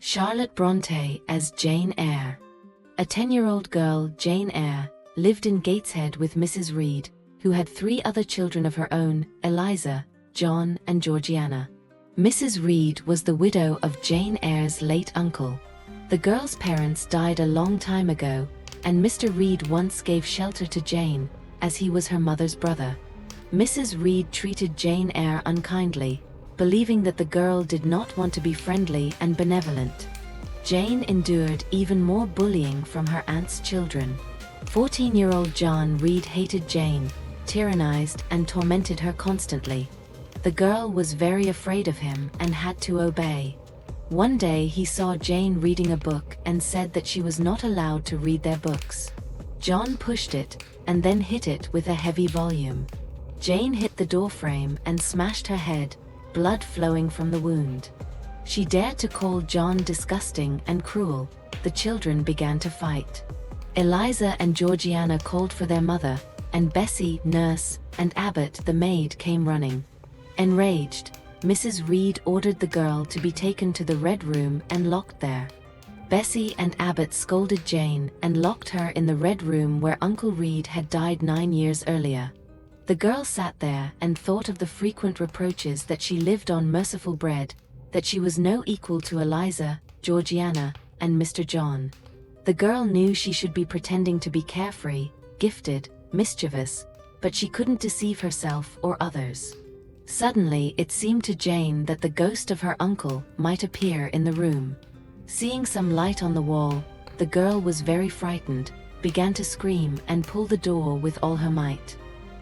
Charlotte Brontë as Jane Eyre. A 10-year-old girl, Jane Eyre, lived in Gateshead with Mrs. Reed, who had 3 other children of her own, Eliza, John, and Georgiana. Mrs. Reed was the widow of Jane Eyre's late uncle. The girl's parents died a long time ago, and Mr. Reed once gave shelter to Jane, as he was her mother's brother. Mrs. Reed treated Jane Eyre unkindly, believing that the girl did not want to be friendly and benevolent. Jane endured even more bullying from her aunt's children. 14-year-old John Reed hated Jane, tyrannized and tormented her constantly. The girl was very afraid of him and had to obey. One day he saw Jane reading a book and said that she was not allowed to read their books. John pushed it and then hit it with a heavy volume. Jane hit the doorframe and smashed her head, blood flowing from the wound. She dared to call John disgusting and cruel. The children began to fight. Eliza and Georgiana called for their mother, and Bessie, nurse, and Abbott, the maid, came running. Enraged, Mrs. Reed ordered the girl to be taken to the Red Room and locked there. Bessie and Abbott scolded Jane and locked her in the Red Room where Uncle Reed had died 9 years earlier. The girl sat there and thought of the frequent reproaches that she lived on merciful bread, that she was no equal to Eliza, Georgiana, and Mr. John. The girl knew she should be pretending to be carefree, gifted, mischievous, but she couldn't deceive herself or others. Suddenly it seemed to Jane that the ghost of her uncle might appear in the room. Seeing some light on the wall, the girl was very frightened, began to scream and pull the door with all her might.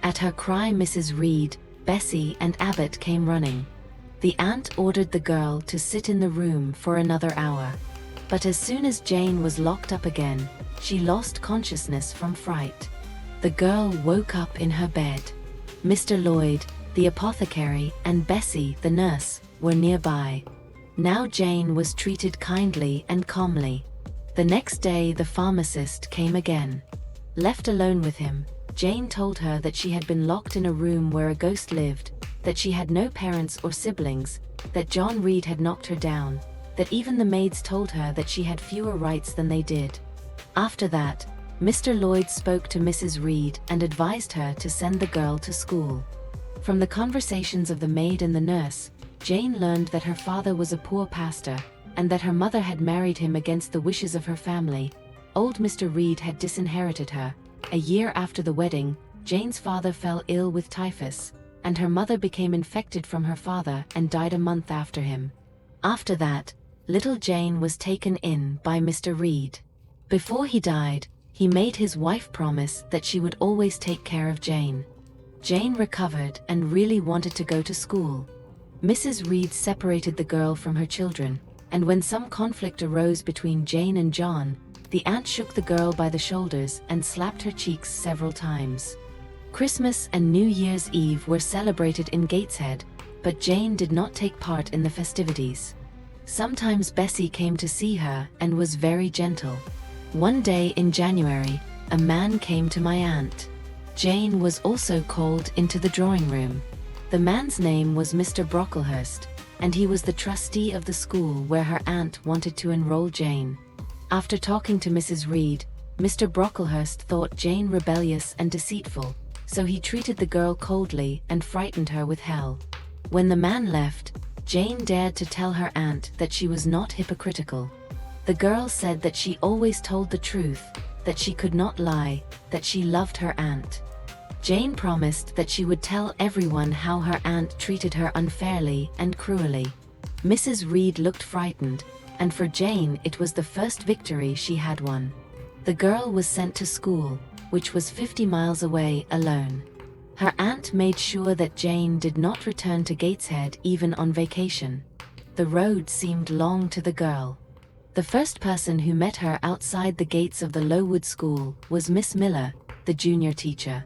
At her cry, Mrs. Reed, Bessie, and Abbott came running. The aunt ordered the girl to sit in the room for another hour. But as soon as Jane was locked up again, she lost consciousness from fright. The girl woke up in her bed. Mr. Lloyd, the apothecary, and Bessie, the nurse, were nearby. Now Jane was treated kindly and calmly. The next day the pharmacist came again. Left alone with him, Jane told her that she had been locked in a room where a ghost lived, that she had no parents or siblings, that John Reed had knocked her down, that even the maids told her that she had fewer rights than they did. After that, Mr. Lloyd spoke to Mrs. Reed and advised her to send the girl to school. From the conversations of the maid and the nurse, Jane learned that her father was a poor pastor, and that her mother had married him against the wishes of her family. Old Mr. Reed had disinherited her. A year after the wedding, Jane's father fell ill with typhus, and her mother became infected from her father and died a month after him. After that, little Jane was taken in by Mr. Reed. Before he died, he made his wife promise that she would always take care of Jane. Jane recovered and really wanted to go to school. Mrs. Reed separated the girl from her children, and when some conflict arose between Jane and John, the aunt shook the girl by the shoulders and slapped her cheeks several times. Christmas and New Year's Eve were celebrated in Gateshead, but Jane did not take part in the festivities. Sometimes Bessie came to see her and was very gentle. One day in January, a man came to my aunt. Jane was also called into the drawing room. The man's name was Mr. Brocklehurst, and he was the trustee of the school where her aunt wanted to enroll Jane. After talking to Mrs. Reed, Mr. Brocklehurst thought Jane rebellious and deceitful, so he treated the girl coldly and frightened her with hell. When the man left, Jane dared to tell her aunt that she was not hypocritical. The girl said that she always told the truth, that she could not lie, that she loved her aunt. Jane promised that she would tell everyone how her aunt treated her unfairly and cruelly. Mrs. Reed looked frightened, and for Jane it was the first victory she had won. The girl was sent to school, which was 50 miles away, alone. Her aunt made sure that Jane did not return to Gateshead even on vacation. The road seemed long to the girl. The first person who met her outside the gates of the Lowood School was Miss Miller, the junior teacher.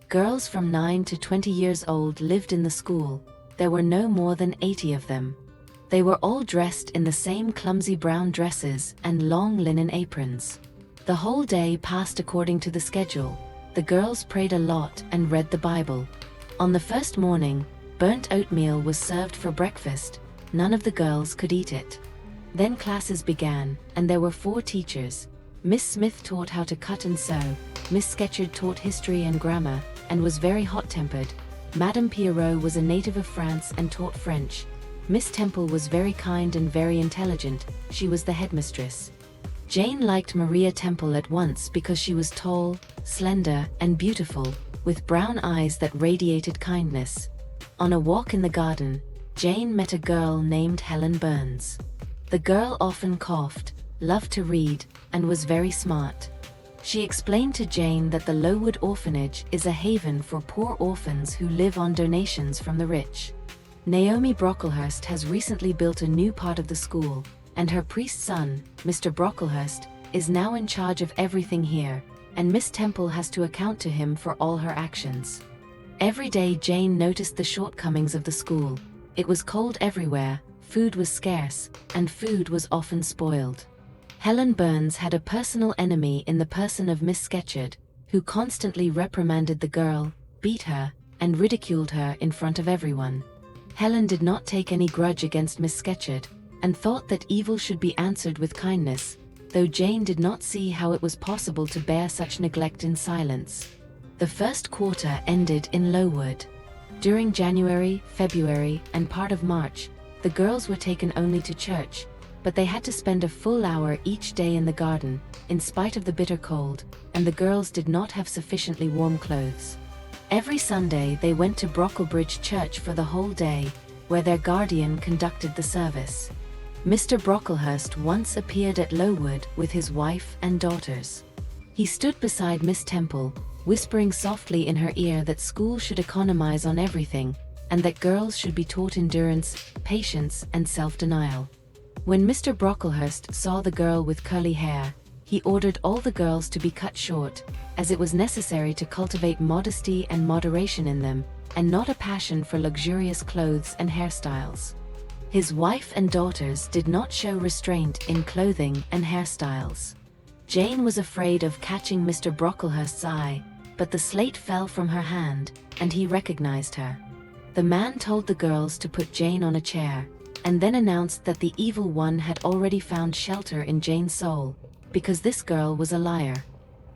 Girls from 9 to 20 years old lived in the school. There were no more than 80 of them. They were all dressed in the same clumsy brown dresses and long linen aprons. The whole day passed according to the schedule. The girls prayed a lot and read the Bible. On the first morning, burnt oatmeal was served for breakfast. None of the girls could eat it. Then classes began, and there were 4 teachers. Miss Smith taught how to cut and sew, Miss Scatcherd taught history and grammar, and was very hot-tempered. Madame Pierrot was a native of France and taught French. Miss Temple was very kind and very intelligent, she was the headmistress. Jane liked Maria Temple at once because she was tall, slender, and beautiful, with brown eyes that radiated kindness. On a walk in the garden, Jane met a girl named Helen Burns. The girl often coughed, loved to read, and was very smart. She explained to Jane that the Lowood Orphanage is a haven for poor orphans who live on donations from the rich. Naomi Brocklehurst has recently built a new part of the school, and her priest son, Mr. Brocklehurst, is now in charge of everything here, and Miss Temple has to account to him for all her actions. Every day Jane noticed the shortcomings of the school. It was cold everywhere, food was scarce, and food was often spoiled. Helen Burns had a personal enemy in the person of Miss Scatcherd, who constantly reprimanded the girl, beat her, and ridiculed her in front of everyone. Helen did not take any grudge against Miss Scatcherd, and thought that evil should be answered with kindness, though Jane did not see how it was possible to bear such neglect in silence. The first quarter ended in Lowood. During January, February, and part of March, the girls were taken only to church, but they had to spend a full hour each day in the garden, in spite of the bitter cold, and the girls did not have sufficiently warm clothes. Every Sunday they went to Brocklebridge Church for the whole day, where their guardian conducted the service. Mr. Brocklehurst once appeared at Lowood with his wife and daughters. He stood beside Miss Temple, whispering softly in her ear that school should economize on everything, and that girls should be taught endurance, patience, and self-denial. When Mr. Brocklehurst saw the girl with curly hair, he ordered all the girls to be cut short, as it was necessary to cultivate modesty and moderation in them, and not a passion for luxurious clothes and hairstyles. His wife and daughters did not show restraint in clothing and hairstyles. Jane was afraid of catching Mr. Brocklehurst's eye, but the slate fell from her hand, and he recognized her. The man told the girls to put Jane on a chair, and then announced that the evil one had already found shelter in Jane's soul, because this girl was a liar.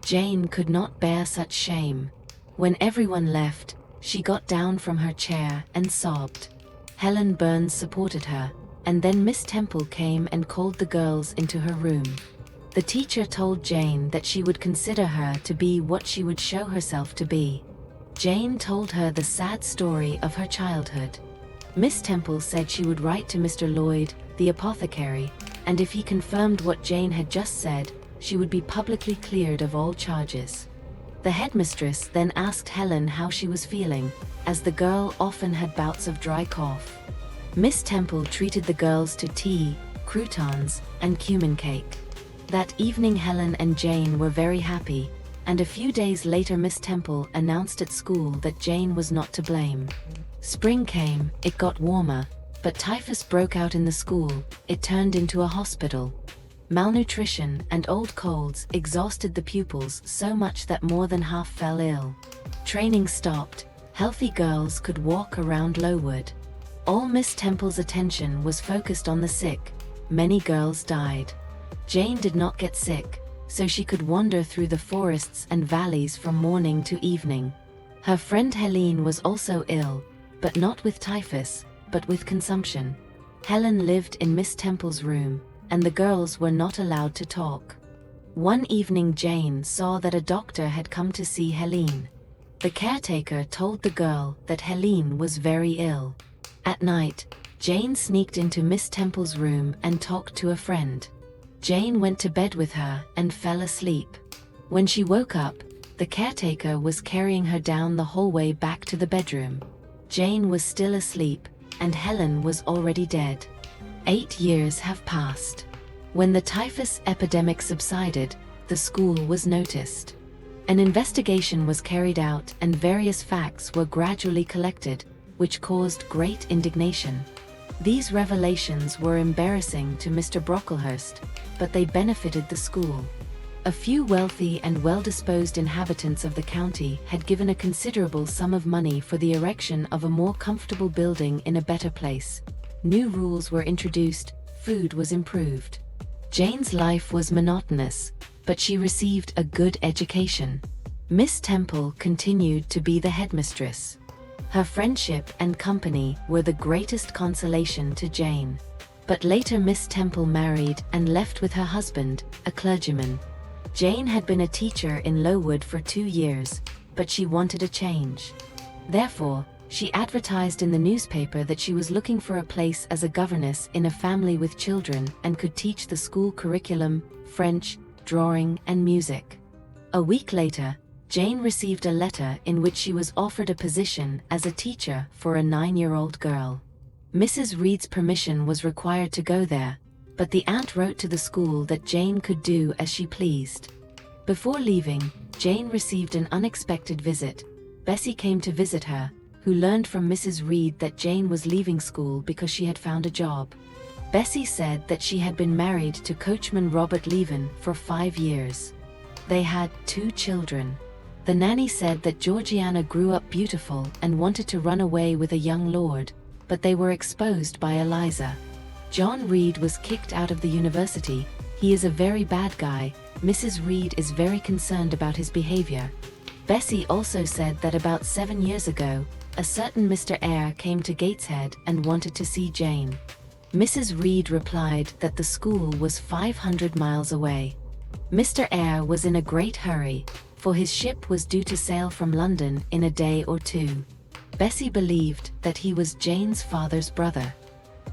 Jane could not bear such shame. When everyone left, she got down from her chair and sobbed. Helen Burns supported her, and then Miss Temple came and called the girls into her room. The teacher told Jane that she would consider her to be what she would show herself to be. Jane told her the sad story of her childhood. Miss Temple said she would write to Mr. Lloyd, the apothecary, and if he confirmed what Jane had just said, she would be publicly cleared of all charges. The headmistress then asked Helen how she was feeling, as the girl often had bouts of dry cough. Miss Temple treated the girls to tea, croutons, and cumin cake. That evening Helen and Jane were very happy, and a few days later Miss Temple announced at school that Jane was not to blame. Spring came, it got warmer, but typhus broke out in the school, it turned into a hospital. Malnutrition and old colds exhausted the pupils so much that more than half fell ill. Training stopped, healthy girls could walk around Lowood. All Miss Temple's attention was focused on the sick. Many girls died. Jane did not get sick, so she could wander through the forests and valleys from morning to evening. Her friend Helene was also ill, but not with typhus, but with consumption. Helen lived in Miss Temple's room, and the girls were not allowed to talk. One evening Jane saw that a doctor had come to see Helene. The caretaker told the girl that Helene was very ill. At night, Jane sneaked into Miss Temple's room and talked to a friend. Jane went to bed with her and fell asleep. When she woke up, the caretaker was carrying her down the hallway back to the bedroom. Jane was still asleep, and Helen was already dead. 8 years have passed. When the typhus epidemic subsided, the school was noticed. An investigation was carried out and various facts were gradually collected, which caused great indignation. These revelations were embarrassing to Mr. Brocklehurst, but they benefited the school. A few wealthy and well-disposed inhabitants of the county had given a considerable sum of money for the erection of a more comfortable building in a better place. New rules were introduced, food was improved. Jane's life was monotonous, but she received a good education. Miss Temple continued to be the headmistress. Her friendship and company were the greatest consolation to Jane. But later Miss Temple married and left with her husband, a clergyman. Jane had been a teacher in Lowood for 2 years, but she wanted a change. Therefore, she advertised in the newspaper that she was looking for a place as a governess in a family with children and could teach the school curriculum, French, drawing, and music. A week later, Jane received a letter in which she was offered a position as a teacher for a 9-year-old girl. Mrs. Reed's permission was required to go there, but the aunt wrote to the school that Jane could do as she pleased. Before leaving, Jane received an unexpected visit. Bessie came to visit her, who learned from Mrs. Reed that Jane was leaving school because she had found a job. Bessie said that she had been married to coachman Robert Leven for 5 years. They had 2 children. The nanny said that Georgiana grew up beautiful and wanted to run away with a young lord, but they were exposed by Eliza. John Reed was kicked out of the university. He is a very bad guy. Mrs. Reed is very concerned about his behavior. Bessie also said that about 7 years ago, a certain Mr. Eyre came to Gateshead and wanted to see Jane. Mrs. Reed replied that the school was 500 miles away. Mr. Eyre was in a great hurry, for his ship was due to sail from London in a day or 2. Bessie believed that he was Jane's father's brother.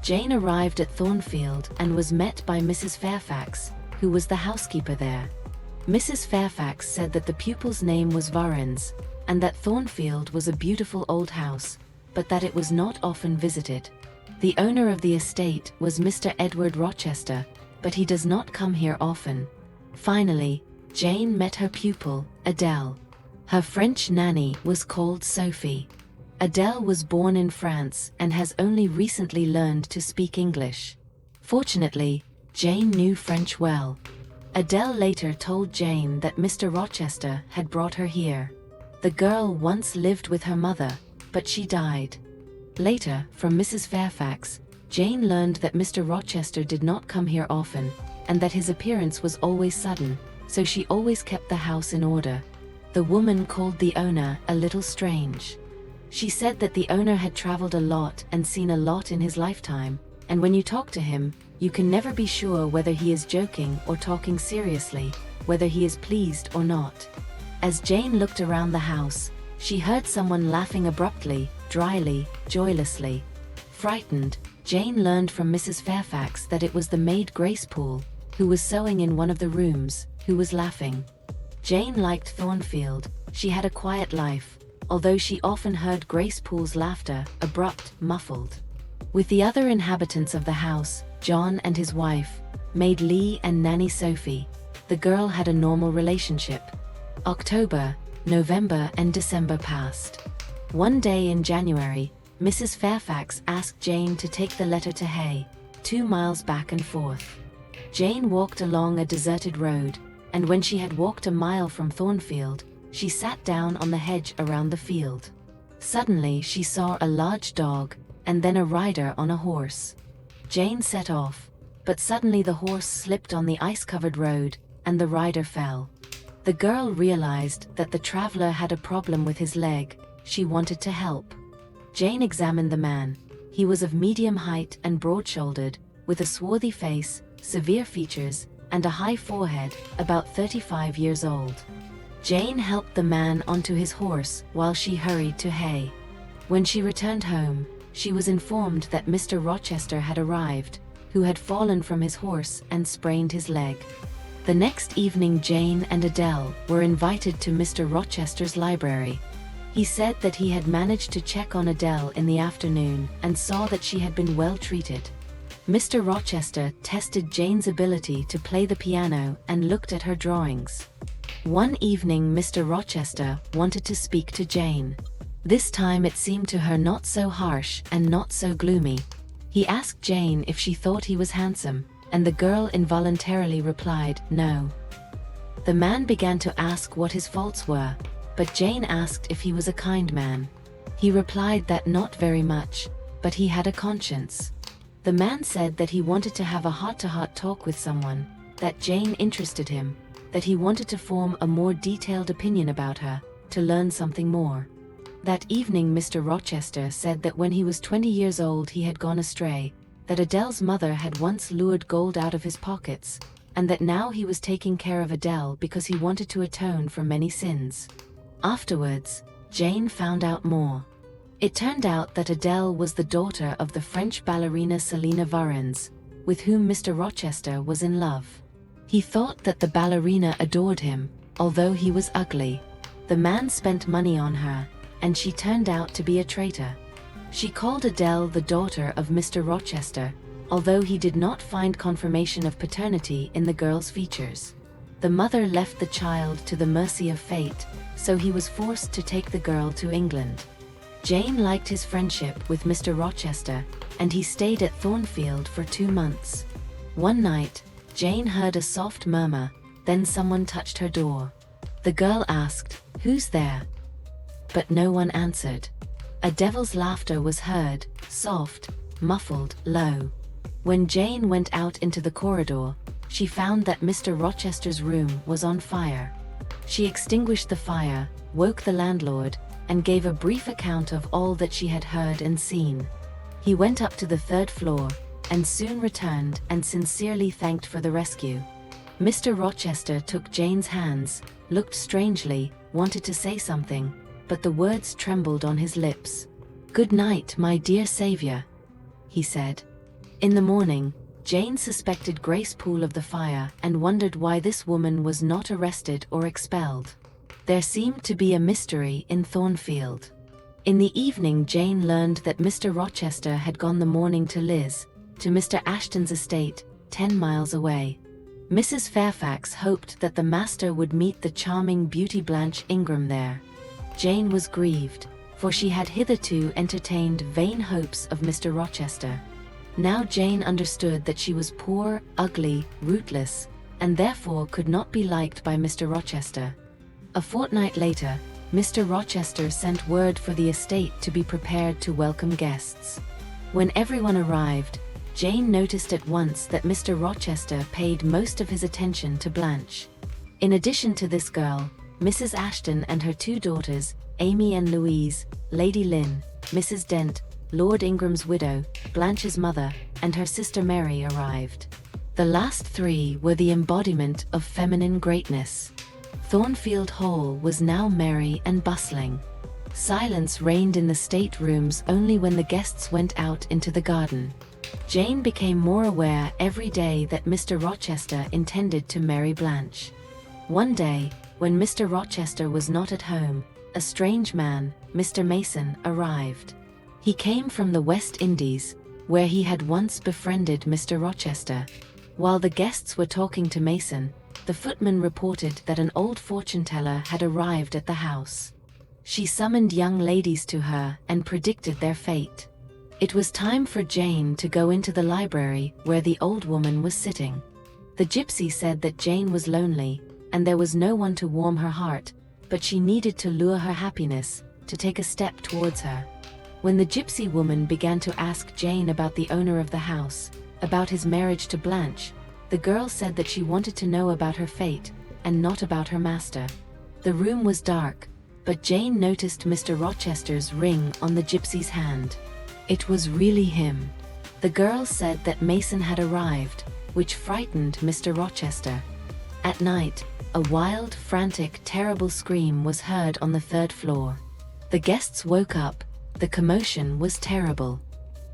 Jane arrived at Thornfield and was met by Mrs. Fairfax, who was the housekeeper there. Mrs. Fairfax said that the pupil's name was Varens, and that Thornfield was a beautiful old house, but that it was not often visited. The owner of the estate was Mr. Edward Rochester, but he does not come here often. Finally, Jane met her pupil, Adele. Her French nanny was called Sophie. Adele was born in France and has only recently learned to speak English. Fortunately, Jane knew French well. Adele later told Jane that Mr. Rochester had brought her here. The girl once lived with her mother, but she died. Later, from Mrs. Fairfax, Jane learned that Mr. Rochester did not come here often, and that his appearance was always sudden, so she always kept the house in order. The woman called the owner a little strange. She said that the owner had traveled a lot and seen a lot in his lifetime, and when you talk to him, you can never be sure whether he is joking or talking seriously, whether he is pleased or not. As Jane looked around the house, she heard someone laughing abruptly, dryly, joylessly. Frightened, Jane learned from Mrs. Fairfax that it was the maid Gracepool, who was sewing in one of the rooms, who was laughing. Jane liked Thornfield. She had a quiet life, although she often heard Gracepool's laughter, abrupt, muffled. With the other inhabitants of the house, John and his wife, maid Lee and nanny Sophie, the girl had a normal relationship. October, November and December passed. One day in January, Mrs. Fairfax asked Jane to take the letter to Hay, 2 miles back and forth. Jane walked along a deserted road, and when she had walked a mile from Thornfield, she sat down on the hedge around the field. Suddenly she saw a large dog, and then a rider on a horse. Jane set off, but suddenly the horse slipped on the ice-covered road, and the rider fell. The girl realized that the traveler had a problem with his leg. She wanted to help. Jane examined the man. He was of medium height and broad-shouldered, with a swarthy face, severe features, and a high forehead, about 35 years old. Jane helped the man onto his horse while she hurried to Hay. When she returned home, she was informed that Mr. Rochester had arrived, who had fallen from his horse and sprained his leg. The next evening Jane and Adele were invited to Mr. Rochester's library. He said that he had managed to check on Adele in the afternoon and saw that she had been well treated. Mr. Rochester tested Jane's ability to play the piano and looked at her drawings. One evening Mr. Rochester wanted to speak to Jane. This time it seemed to her not so harsh and not so gloomy. He asked Jane if she thought he was handsome, and the girl involuntarily replied, no. The man began to ask what his faults were, but Jane asked if he was a kind man. He replied that not very much, but he had a conscience. The man said that he wanted to have a heart-to-heart talk with someone, that Jane interested him, that he wanted to form a more detailed opinion about her, to learn something more. That evening Mr. Rochester said that when he was 20 years old he had gone astray, that Adele's mother had once lured gold out of his pockets, and that now he was taking care of Adele because he wanted to atone for many sins. Afterwards, Jane found out more. It turned out that Adele was the daughter of the French ballerina Selina Varens, with whom Mr. Rochester was in love. He thought that the ballerina adored him, although he was ugly. The man spent money on her, and she turned out to be a traitor. She called Adele the daughter of Mr. Rochester, although he did not find confirmation of paternity in the girl's features. The mother left the child to the mercy of fate, so he was forced to take the girl to England. Jane liked his friendship with Mr. Rochester, and he stayed at Thornfield for 2 months. One night, Jane heard a soft murmur, then someone touched her door. The girl asked, "Who's there?" But no one answered. A devil's laughter was heard, soft, muffled, low. When Jane went out into the corridor, she found that Mr. Rochester's room was on fire. She extinguished the fire, woke the landlord, and gave a brief account of all that she had heard and seen. He went up to the 3rd floor, and soon returned and sincerely thanked for the rescue. Mr. Rochester took Jane's hands, looked strangely, wanted to say something, but the words trembled on his lips. "Good night, my dear savior," he said. In the morning, Jane suspected Grace Poole of the fire and wondered why this woman was not arrested or expelled. There seemed to be a mystery in Thornfield. In the evening Jane learned that Mr. Rochester had gone the morning to Liz, to Mr. Ashton's estate, 10 miles away. Mrs. Fairfax hoped that the master would meet the charming Beauty Blanche Ingram there. Jane was grieved, for she had hitherto entertained vain hopes of Mr. Rochester. Now Jane understood that she was poor, ugly, rootless, and therefore could not be liked by Mr. Rochester. A fortnight later, Mr. Rochester sent word for the estate to be prepared to welcome guests. When everyone arrived, Jane noticed at once that Mr. Rochester paid most of his attention to Blanche. In addition to this girl, Mrs. Ashton and her 2 daughters, Amy and Louise, Lady Lynn, Mrs. Dent, Lord Ingram's widow, Blanche's mother, and her sister Mary arrived. The last 3 were the embodiment of feminine greatness. Thornfield Hall was now merry and bustling. Silence reigned in the staterooms only when the guests went out into the garden. Jane became more aware every day that Mr. Rochester intended to marry Blanche. One day, when Mr. Rochester was not at home, a strange man, Mr. Mason, arrived. He came from the West Indies, where he had once befriended Mr. Rochester. While the guests were talking to Mason, the footman reported that an old fortune-teller had arrived at the house. She summoned young ladies to her and predicted their fate. It was time for Jane to go into the library where the old woman was sitting. The gypsy said that Jane was lonely, and there was no one to warm her heart, but she needed to lure her happiness, to take a step towards her. When the gypsy woman began to ask Jane about the owner of the house, about his marriage to Blanche, the girl said that she wanted to know about her fate, and not about her master. The room was dark, but Jane noticed Mr. Rochester's ring on the gypsy's hand. It was really him. The girl said that Mason had arrived, which frightened Mr. Rochester. At night, a wild, frantic, terrible scream was heard on the 3rd floor. The guests woke up. The commotion was terrible.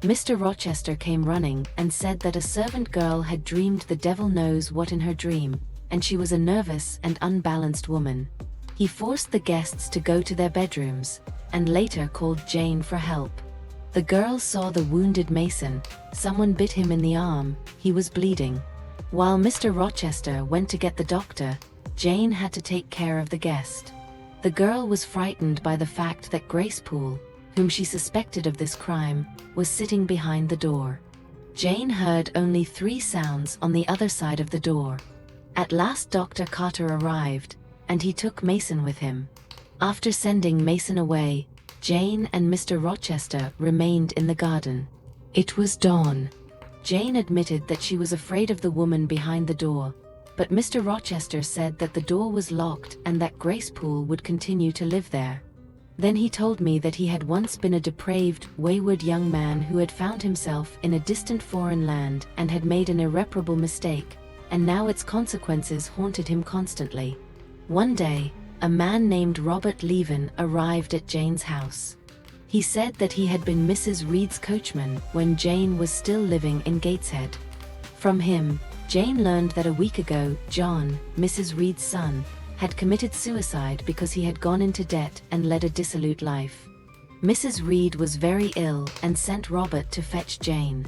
Mr. Rochester came running and said that a servant girl had dreamed the devil knows what in her dream, and she was a nervous and unbalanced woman. He forced the guests to go to their bedrooms, and later called Jane for help. The girls saw the wounded Mason. Someone bit him in the arm, he was bleeding. While Mr. Rochester went to get the doctor, Jane had to take care of the guest. The girl was frightened by the fact that Grace Poole, whom she suspected of this crime, was sitting behind the door. Jane heard only 3 sounds on the other side of the door. At last Dr. Carter arrived, and he took Mason with him. After sending Mason away, Jane and Mr. Rochester remained in the garden. It was dawn. Jane admitted that she was afraid of the woman behind the door, but Mr. Rochester said that the door was locked and that Grace Poole would continue to live there. Then he told me that he had once been a depraved, wayward young man who had found himself in a distant foreign land and had made an irreparable mistake, and now its consequences haunted him constantly. One day, a man named Robert Leaven arrived at Jane's house. He said that he had been Mrs. Reed's coachman when Jane was still living in Gateshead. From him, Jane learned that a week ago, John, Mrs. Reed's son, had committed suicide because he had gone into debt and led a dissolute life. Mrs. Reed was very ill and sent Robert to fetch Jane.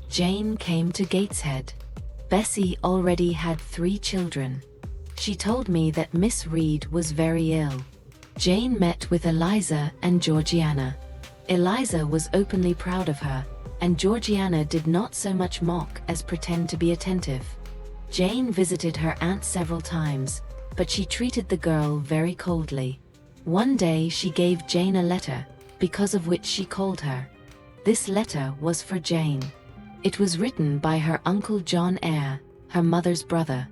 Jane came to Gateshead. Bessie already had 3 children. She told me that Miss Reed was very ill. Jane met with Eliza and Georgiana. Eliza was openly proud of her, and Georgiana did not so much mock as pretend to be attentive. Jane visited her aunt several times, but she treated the girl very coldly. One day she gave Jane a letter, because of which she called her. This letter was for Jane. It was written by her uncle John Eyre, her mother's brother.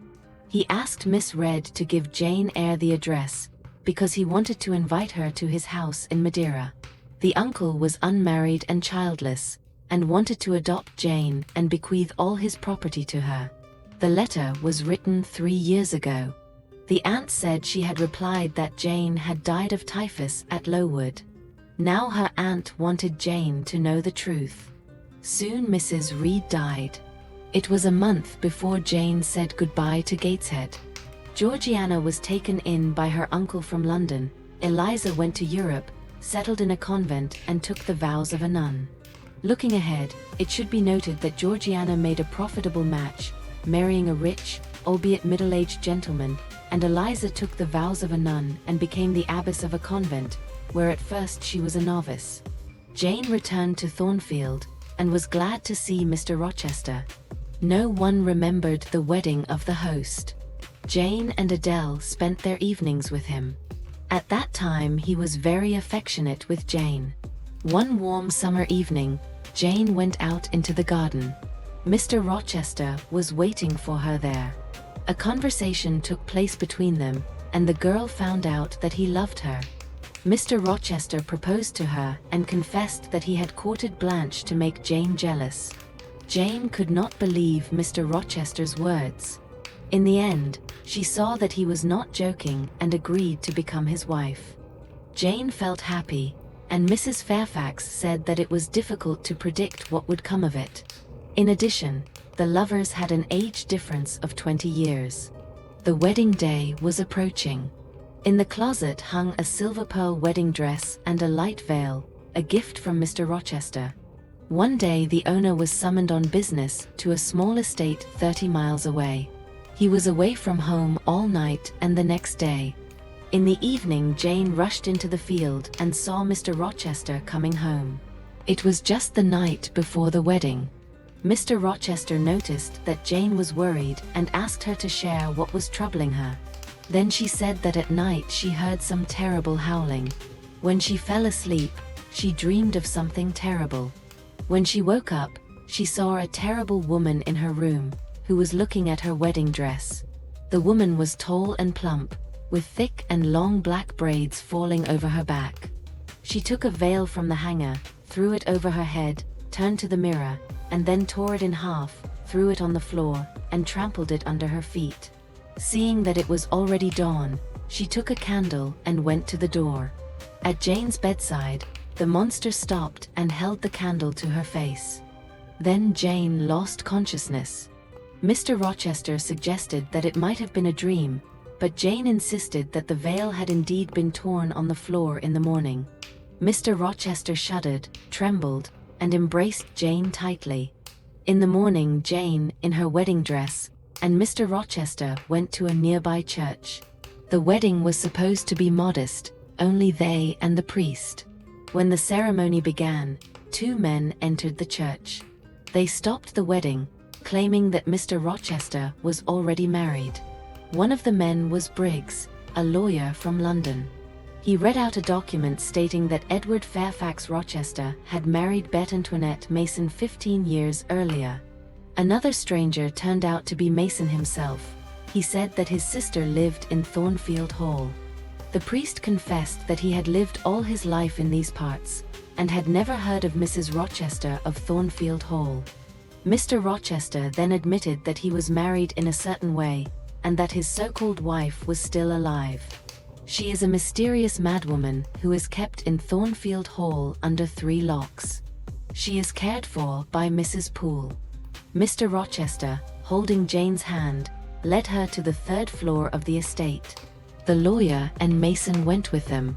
He asked Miss Reed to give Jane Eyre the address, because he wanted to invite her to his house in Madeira. The uncle was unmarried and childless, and wanted to adopt Jane and bequeath all his property to her. The letter was written 3 years ago. The aunt said she had replied that Jane had died of typhus at Lowood. Now her aunt wanted Jane to know the truth. Soon Mrs. Reed died. It was a month before Jane said goodbye to Gateshead. Georgiana was taken in by her uncle from London. Eliza went to Europe, settled in a convent, and took the vows of a nun. Looking ahead, it should be noted that Georgiana made a profitable match, marrying a rich, albeit middle-aged gentleman, and Eliza took the vows of a nun and became the abbess of a convent, where at first she was a novice. Jane returned to Thornfield, and was glad to see Mr. Rochester. No one remembered the wedding of the host. Jane and Adele spent their evenings with him. At that time he was very affectionate with Jane. One warm summer evening, Jane went out into the garden. Mr. Rochester was waiting for her there. A conversation took place between them, and the girl found out that he loved her. Mr. Rochester proposed to her and confessed that he had courted Blanche to make Jane jealous. Jane could not believe Mr. Rochester's words. In the end, she saw that he was not joking and agreed to become his wife. Jane felt happy, and Mrs. Fairfax said that it was difficult to predict what would come of it. In addition, the lovers had an age difference of 20 years. The wedding day was approaching. In the closet hung a silver pearl wedding dress and a light veil, a gift from Mr. Rochester. One day the owner was summoned on business to a small estate 30 miles away. He was away from home all night and the next day. In the evening Jane rushed into the field and saw Mr. Rochester coming home. It was just the night before the wedding. Mr. Rochester noticed that Jane was worried and asked her to share what was troubling her. Then she said that at night she heard some terrible howling. When she fell asleep, she dreamed of something terrible. When she woke up, she saw a terrible woman in her room, who was looking at her wedding dress. The woman was tall and plump, with thick and long black braids falling over her back. She took a veil from the hanger, threw it over her head, turned to the mirror, and then tore it in half, threw it on the floor, and trampled it under her feet. Seeing that it was already dawn, she took a candle and went to the door. At Jane's bedside, the monster stopped and held the candle to her face. Then Jane lost consciousness. Mr. Rochester suggested that it might have been a dream, but Jane insisted that the veil had indeed been torn on the floor in the morning. Mr. Rochester shuddered, trembled, and embraced Jane tightly. In the morning Jane, in her wedding dress, and Mr. Rochester went to a nearby church. The wedding was supposed to be modest, only they and the priest. When the ceremony began, 2 men entered the church. They stopped the wedding, claiming that Mr. Rochester was already married. One of the men was Briggs, a lawyer from London. He read out a document stating that Edward Fairfax Rochester had married Bette Antoinette Mason 15 years earlier. Another stranger turned out to be Mason himself. He said that his sister lived in Thornfield Hall. The priest confessed that he had lived all his life in these parts, and had never heard of Mrs. Rochester of Thornfield Hall. Mr. Rochester then admitted that he was married in a certain way, and that his so-called wife was still alive. She is a mysterious madwoman who is kept in Thornfield Hall under 3 locks. She is cared for by Mrs. Poole. Mr. Rochester, holding Jane's hand, led her to the 3rd floor of the estate. The lawyer and Mason went with them.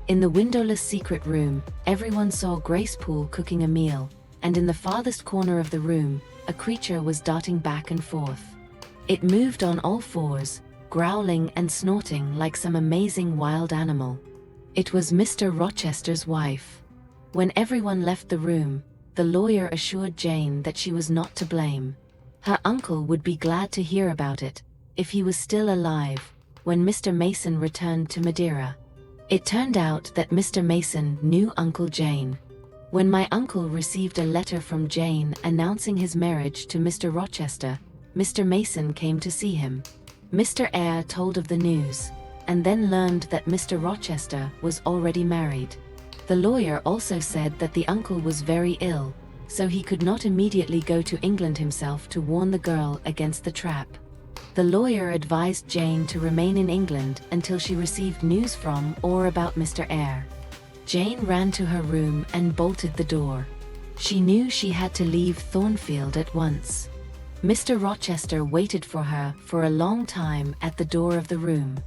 In the windowless secret room, everyone saw Grace Poole cooking a meal, and in the farthest corner of the room, a creature was darting back and forth. It moved on all 4s, growling and snorting like some amazing wild animal. It was Mr. Rochester's wife. When everyone left the room, the lawyer assured Jane that she was not to blame. Her uncle would be glad to hear about it, if he was still alive, when Mr. Mason returned to Madeira. It turned out that Mr. Mason knew Uncle Jane. When my uncle received a letter from Jane announcing his marriage to Mr. Rochester, Mr. Mason came to see him. Mr. Eyre told of the news, and then learned that Mr. Rochester was already married. The lawyer also said that the uncle was very ill, so he could not immediately go to England himself to warn the girl against the trap. The lawyer advised Jane to remain in England until she received news from or about Mr. Eyre. Jane ran to her room and bolted the door. She knew she had to leave Thornfield at once. Mr. Rochester waited for her for a long time at the door of the room.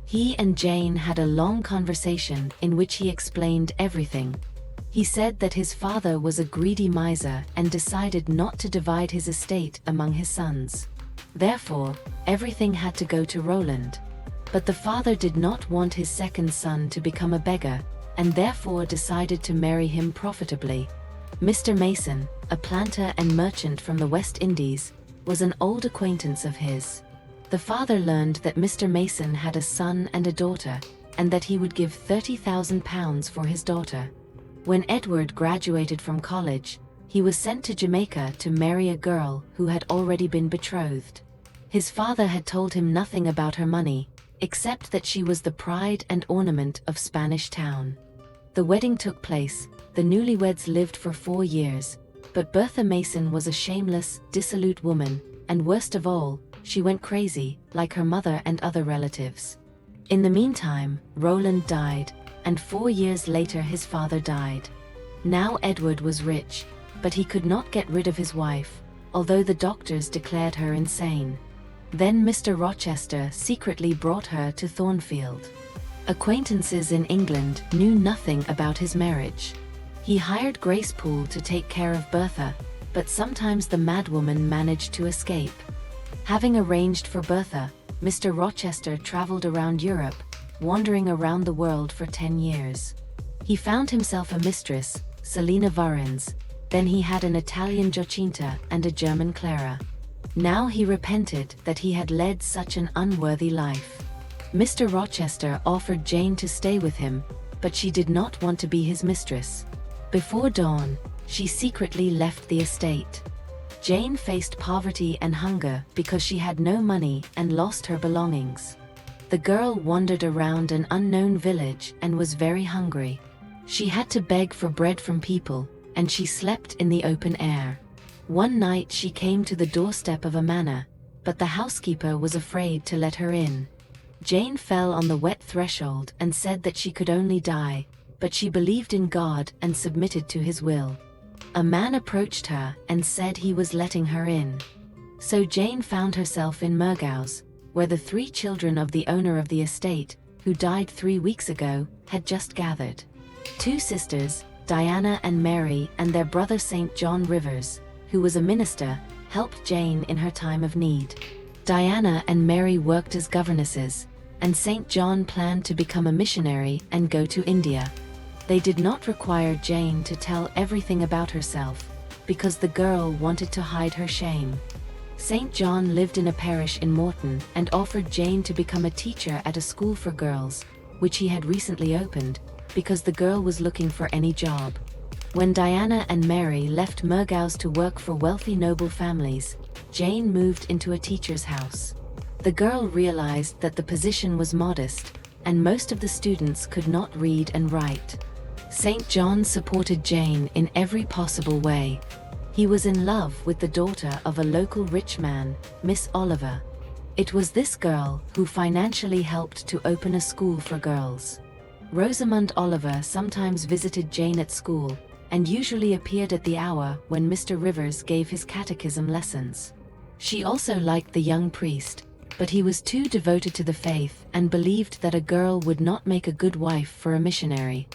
He and Jane had a long conversation in which he explained everything. He said that his father was a greedy miser and decided not to divide his estate among his sons. Therefore, everything had to go to Roland. But the father did not want his second son to become a beggar, and therefore decided to marry him profitably. Mr. Mason, a planter and merchant from the West Indies, was an old acquaintance of his. The father learned that Mr. Mason had a son and a daughter, and that he would give £30,000 for his daughter. When Edward graduated from college, he was sent to Jamaica to marry a girl who had already been betrothed. His father had told him nothing about her money, except that she was the pride and ornament of Spanish Town. The wedding took place, the newlyweds lived for 4 years, but Bertha Mason was a shameless, dissolute woman, and worst of all, she went crazy, like her mother and other relatives. In the meantime, Roland died, and 4 years later his father died. Now Edward was rich, but he could not get rid of his wife, although the doctors declared her insane. Then Mr. Rochester secretly brought her to Thornfield. Acquaintances in England knew nothing about his marriage. He hired Grace Poole to take care of Bertha, but sometimes the madwoman managed to escape. Having arranged for Bertha, Mr. Rochester traveled around Europe, wandering around the world for 10 years. He found himself a mistress, Selina Varens, then he had an Italian Giacinta and a German Clara. Now he repented that he had led such an unworthy life. Mr. Rochester offered Jane to stay with him, but she did not want to be his mistress. Before dawn, she secretly left the estate. Jane faced poverty and hunger because she had no money and lost her belongings. The girl wandered around an unknown village and was very hungry. She had to beg for bread from people, and she slept in the open air. One night she came to the doorstep of a manor, but the housekeeper was afraid to let her in. Jane fell on the wet threshold and said that she could only die, but she believed in God and submitted to his will. A man approached her and said he was letting her in. So Jane found herself in Murgau's, where the 3 children of the owner of the estate, who died 3 weeks ago, had just gathered. 2 sisters, Diana and Mary, and their brother St. John Rivers, who was a minister, helped Jane in her time of need. Diana and Mary worked as governesses, and St. John planned to become a missionary and go to India. They did not require Jane to tell everything about herself, because the girl wanted to hide her shame. St. John lived in a parish in Morton and offered Jane to become a teacher at a school for girls, which he had recently opened, because the girl was looking for any job. When Diana and Mary left Murgaus to work for wealthy noble families, Jane moved into a teacher's house. The girl realized that the position was modest, and most of the students could not read and write. St. John supported Jane in every possible way. He was in love with the daughter of a local rich man, Miss Oliver. It was this girl who financially helped to open a school for girls. Rosamund Oliver sometimes visited Jane at school, and usually appeared at the hour when Mr. Rivers gave his catechism lessons. She also liked the young priest, but he was too devoted to the faith and believed that a girl would not make a good wife for a missionary.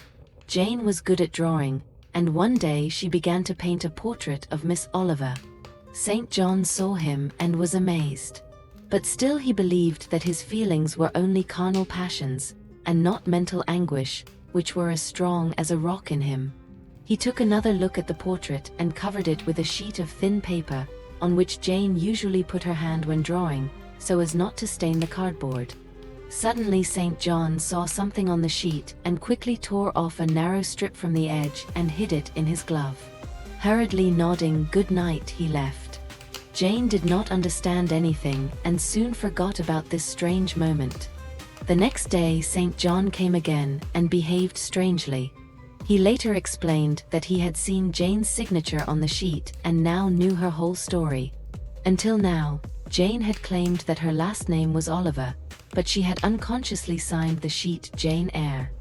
Jane was good at drawing, and one day she began to paint a portrait of Miss Oliver. St. John saw him and was amazed. But still he believed that his feelings were only carnal passions, and not mental anguish, which were as strong as a rock in him. He took another look at the portrait and covered it with a sheet of thin paper, on which Jane usually put her hand when drawing, so as not to stain the cardboard. Suddenly St. John saw something on the sheet and quickly tore off a narrow strip from the edge and hid it in his glove. Hurriedly nodding good night, he left. Jane did not understand anything and soon forgot about this strange moment. The next day St. John came again and behaved strangely. He later explained that he had seen Jane's signature on the sheet and now knew her whole story. Until now, Jane had claimed that her last name was Oliver, but she had unconsciously signed the sheet Jane Eyre.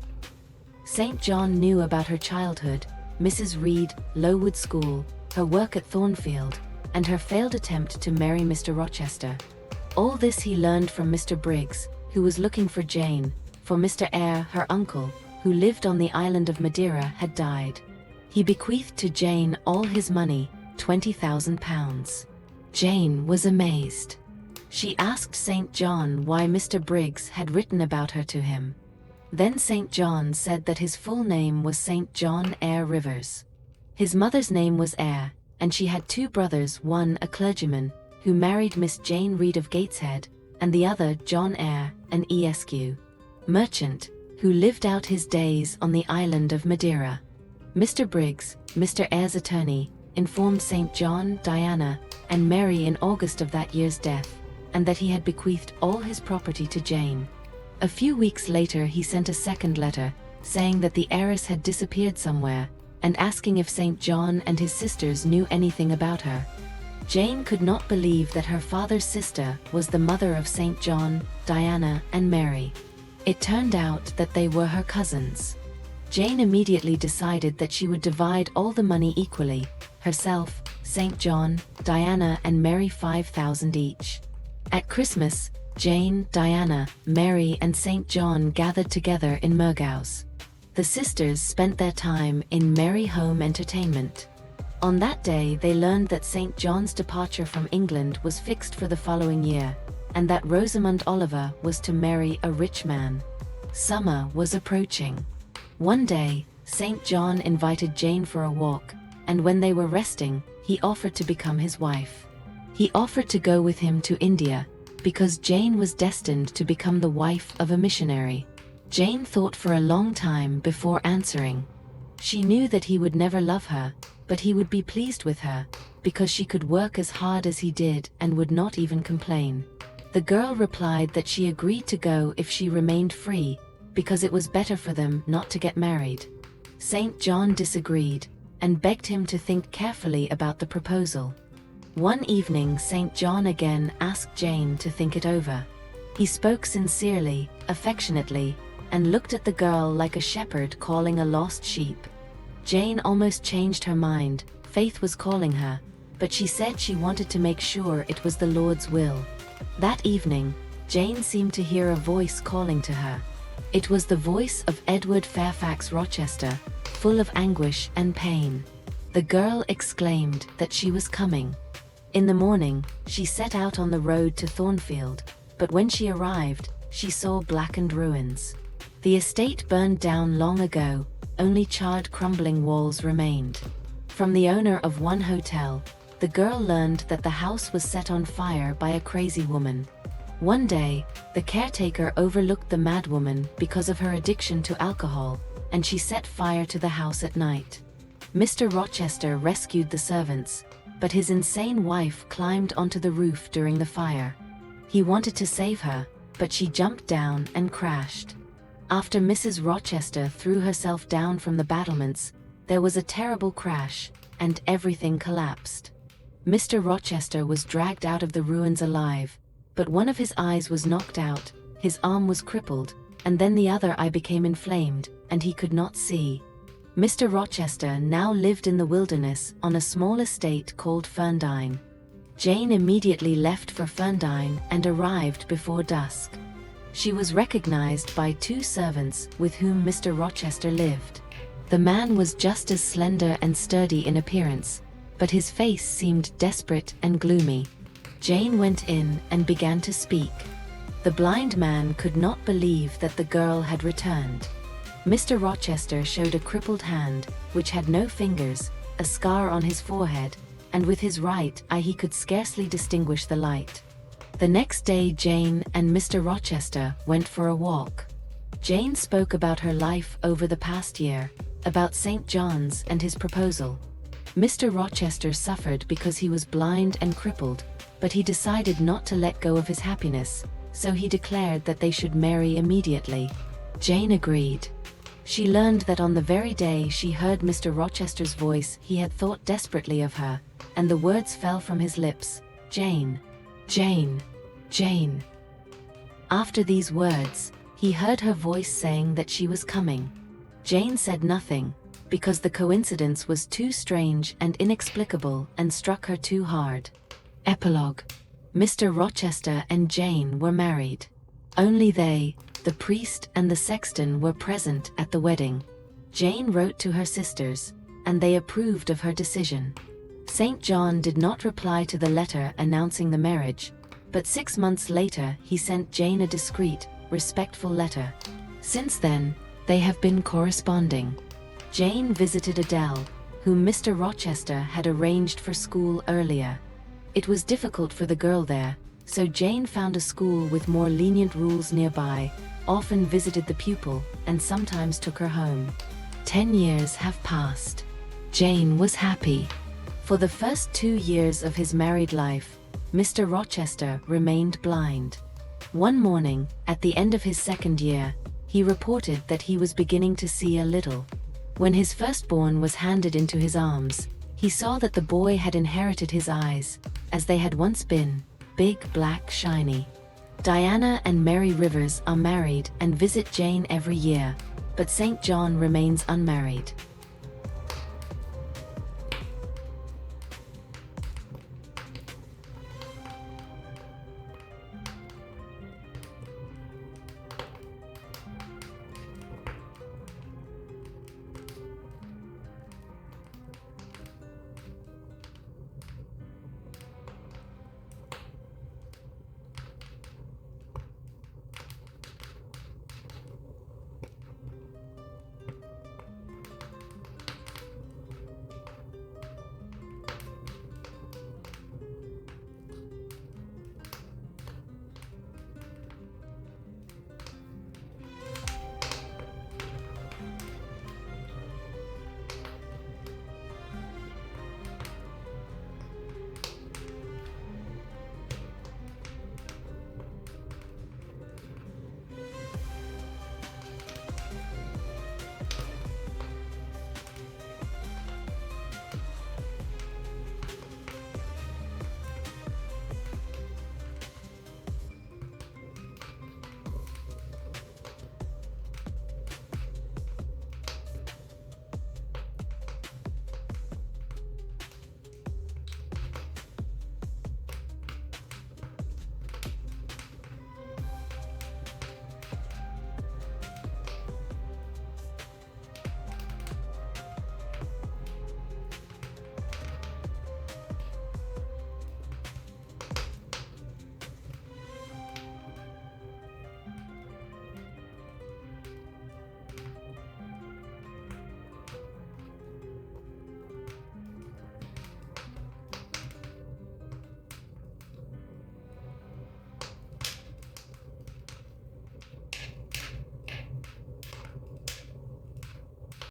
St. John knew about her childhood, Mrs. Reed, Lowood School, her work at Thornfield, and her failed attempt to marry Mr. Rochester. All this he learned from Mr. Briggs, who was looking for Jane, for Mr. Eyre, her uncle, who lived on the island of Madeira, had died. He bequeathed to Jane all his money, £20,000. Jane was amazed. She asked St. John why Mr. Briggs had written about her to him. Then St. John said that his full name was St. John Eyre Rivers. His mother's name was Eyre, and she had two brothers, one a clergyman, who married Miss Jane Reed of Gateshead, and the other John Eyre, an Esq. merchant, who lived out his days on the island of Madeira. Mr. Briggs, Mr. Eyre's attorney, informed St. John, Diana, and Mary in August of that year's death, and that he had bequeathed all his property to Jane. A few weeks later he sent a second letter, saying that the heiress had disappeared somewhere, and asking if St. John and his sisters knew anything about her. Jane could not believe that her father's sister was the mother of St. John, Diana, and Mary. It turned out that they were her cousins. Jane immediately decided that she would divide all the money equally, herself, St. John, Diana, and Mary 5,000 each. At Christmas, Jane, Diana, Mary, and St. John gathered together in Murgaus. The sisters spent their time in merry home entertainment. On that day they learned that St. John's departure from England was fixed for the following year, and that Rosamund Oliver was to marry a rich man. Summer was approaching. One day, St. John invited Jane for a walk, and when they were resting, he offered to become his wife. He offered to go with him to India, because Jane was destined to become the wife of a missionary. Jane thought for a long time before answering. She knew that he would never love her, but he would be pleased with her, because she could work as hard as he did and would not even complain. The girl replied that she agreed to go if she remained free, because it was better for them not to get married. St. John disagreed, and begged him to think carefully about the proposal. One evening St. John again asked Jane to think it over. He spoke sincerely, affectionately, and looked at the girl like a shepherd calling a lost sheep. Jane almost changed her mind. Faith was calling her, but she said she wanted to make sure it was the Lord's will. That evening, Jane seemed to hear a voice calling to her. It was the voice of Edward Fairfax Rochester, full of anguish and pain. The girl exclaimed that she was coming. In the morning, she set out on the road to Thornfield, but when she arrived, she saw blackened ruins. The estate burned down long ago, only charred, crumbling walls remained. From the owner of one hotel, the girl learned that the house was set on fire by a crazy woman. One day, the caretaker overlooked the madwoman because of her addiction to alcohol, and she set fire to the house at night. Mr. Rochester rescued the servants, but his insane wife climbed onto the roof during the fire. He wanted to save her, but she jumped down and crashed. After Mrs. Rochester threw herself down from the battlements, there was a terrible crash, and everything collapsed. Mr. Rochester was dragged out of the ruins alive, but one of his eyes was knocked out, his arm was crippled, and then the other eye became inflamed, and he could not see. Mr. Rochester now lived in the wilderness on a small estate called Ferndine. Jane immediately left for Ferndine and arrived before dusk. She was recognized by two servants with whom Mr. Rochester lived. The man was just as slender and sturdy in appearance, but his face seemed desperate and gloomy. Jane went in and began to speak. The blind man could not believe that the girl had returned. Mr. Rochester showed a crippled hand, which had no fingers, a scar on his forehead, and with his right eye he could scarcely distinguish the light. The next day Jane and Mr. Rochester went for a walk. Jane spoke about her life over the past year, about St. John's and his proposal. Mr. Rochester suffered because he was blind and crippled, but he decided not to let go of his happiness, so he declared that they should marry immediately. Jane agreed. She learned that on the very day she heard Mr. Rochester's voice he had thought desperately of her, and the words fell from his lips, "Jane, Jane, Jane." After these words, he heard her voice saying that she was coming. Jane said nothing, because the coincidence was too strange and inexplicable and struck her too hard. Epilogue. Mr. Rochester and Jane were married. Only they, the priest and the sexton, were present at the wedding. Jane wrote to her sisters, and they approved of her decision. St. John did not reply to the letter announcing the marriage, but 6 months later he sent Jane a discreet, respectful letter. Since then, they have been corresponding. Jane visited Adele, whom Mr. Rochester had arranged for school earlier. It was difficult for the girl there, so Jane found a school with more lenient rules nearby, often visited the pupil, and sometimes took her home. 10 years have passed. Jane was happy. For the first 2 years of his married life, Mr. Rochester remained blind. One morning, at the end of his 2nd year, he reported that he was beginning to see a little. When his firstborn was handed into his arms, he saw that the boy had inherited his eyes, as they had once been, big, black, shiny. Diana and Mary Rivers are married and visit Jane every year, but St. John remains unmarried.